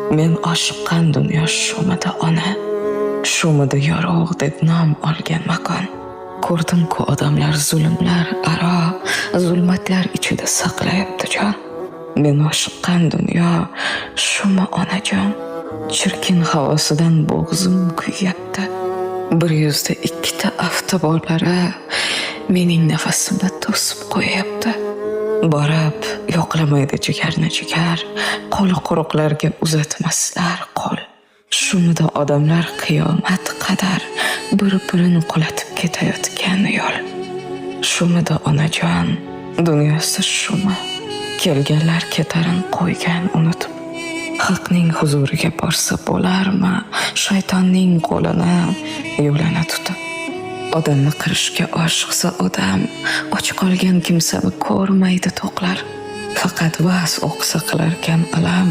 Men oshiqqan dunyo shumidi ona, shumidi yorug' deb nom olgan makon. Ko'rdim-ku odamlar zulmlar aro, zulmatlar ichida saqlayapti jon. Men oshiqqan dunyo shumi onajon, chirkin havosidan bo'g'zim kuyyapti. 102 avtobolari mening nafasimni to'sib qo'yapti. Borib yo'qlamaydi jigarni jigar, qo'li quruqlarga uzatmaslar qo'l. Shumida odamlar qiyomat qadar bir-birini qulatib ketayotgan yo'l. Shumida onajon, dunyosi shumi. Kelganlar ketarin qo'ygan unutib. Haqning huzuriga borsa bo'larmi, shaytonning qo'lini yo'lini tutib. Odamni qirishga oshiqsa odam, och qolgan kimsani ko'rmaydi to'qlar. Faqat vas o'qsa qilarkan alam,